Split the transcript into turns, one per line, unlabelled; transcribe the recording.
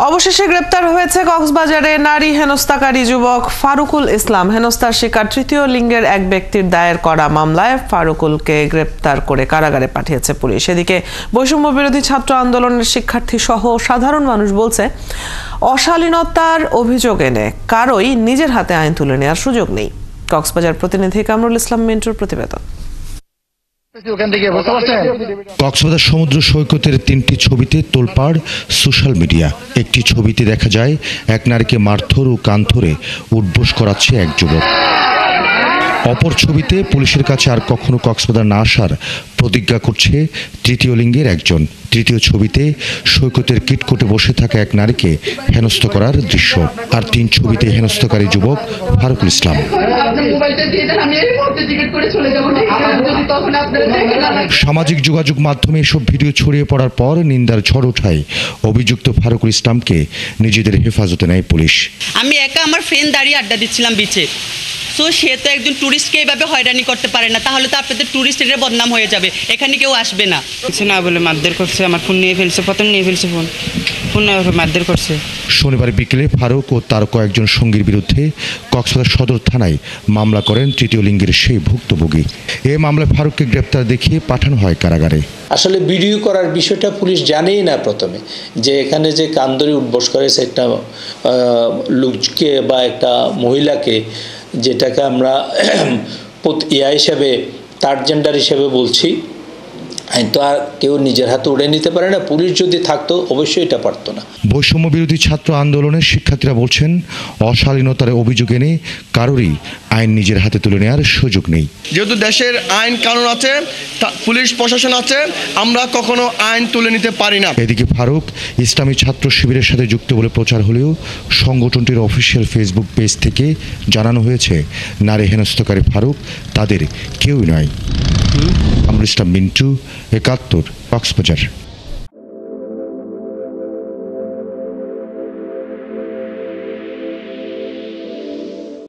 অবশেষে গ্রেপ্তার হয়েছে কক্সবাজারে নারী হেনস্থাকারী যুবক ফারুকুল ইসলাম। হেনস্থার শিকার তৃতীয় লিঙ্গের এক ব্যক্তির দায়ের করা মামলায় ফারুকুলকে গ্রেপ্তার করে কারাগারে পাঠিয়েছে পুলিশ। এদিকে বৈষম্য বিরোধী ছাত্র আন্দোলনের শিক্ষার্থী সহ সাধারণ মানুষ বলছে, অশালীনতার অভিযোগ এনে কারোই নিজের হাতে আইন তুলে নেওয়ার সুযোগ নেই। কক্সবাজার প্রতিনিধি কামরুল ইসলাম মিন্টুর প্রতিবেদন।
কক্সবাজার সমুদ্র সৈকতের 3টি ছবিতে তোলপাড় সোশ্যাল মিডিয়া। একটি ছবিতে দেখা যায় এক নারীকে মারধর ও কান ধরে উঠবোস করাচ্ছে এক যুবক। অপর ছবিতে পুলিশের কাছে আর কখনো কক্সবাজার না আসার প্রতিজ্ঞা করছে তৃতীয় লিঙ্গের একজন। তৃতীয় ছবিতে সৈকতের কিটকোটে বসে থাকা এক নারীকে হেনস্থা করার দৃশ্য। আর 3 ছবিতে হেনস্থাকারী যুবক ফারুকুল ইসলাম। সামাজিক যোগাযোগ মাধ্যমে এসব ভিডিও ছড়িয়ে পড়ার পর নিন্দার ঝড় ওঠায় অভিযুক্ত ফারুকুল ইসলামকে নিজেদের হেফাজতে নেয় পুলিশ।
আমি একা আমার ফ্রেন্ড দাঁড়িয়ে আড্ডা দিচ্ছিলাম বিচে। সো সে তো একজন ট্যুরিস্টকে এইভাবে হয়রানি করতে পারে না, তাহলে তো আপনাদের ট্যুরিস্টের বদনাম হয়ে যাবে, এখানে কেউ আসবে না।
কিছু না বলে মারধর করছে, আমার ফোন নিয়ে ফেলছে, প্রথম নিয়ে ফেলছে ফোন মারধর করছে।
শনিবার বিকেলে ফারুক ও তার কয়েকজন সঙ্গীর বিরুদ্ধে কক্সবাজার সদর থানায় মামলা করেন তৃতীয় লিঙ্গের সেই ভুক্তভোগী। এই মামলায় ফারুককে গ্রেপ্তার দেখিয়ে পাঠানো হয় কারাগারে।
আসলে ভিডিও করার বিষয়টা পুলিশ জানেই না প্রথমে, যে এখানে যে কান ধরে উঠবোস করেছে একটা লোককে বা একটা মহিলাকে, যেটাকে আমরা হিসাবে থার্ড জেন্ডার হিসেবে বলছি, তো আর কেউ নিজের হাতে উড়ে নিতে পারে না। পুলিশ যদি থাকতো অবশ্যই এটা পারতো না।
বৈষম্য বিরোধী ছাত্র আন্দোলনের শিক্ষার্থীরা বলছেন, অশালীনতার অভিযোগ এনে কারোরই আইন নিজের হাতে তুলে নেওয়ার সুযোগ নেই।
যেহেতু দেশের আইন কানুন আছে, পুলিশ প্রশাসন আছে, আমরা কখনো আইন তুলে নিতে পারি না।
এদিকে ফারুক ইসলামী ছাত্র শিবিরের সাথে যুক্ত বলে প্রচার হলেও সংগঠনটির অফিসিয়াল ফেসবুক পেজ থেকে জানানো হয়েছে, নারী হেনস্থাকারী ফারুক তাদের কেউই নয়। কামরুল ইসলাম মিন্টু, 71, কক্সবাজার।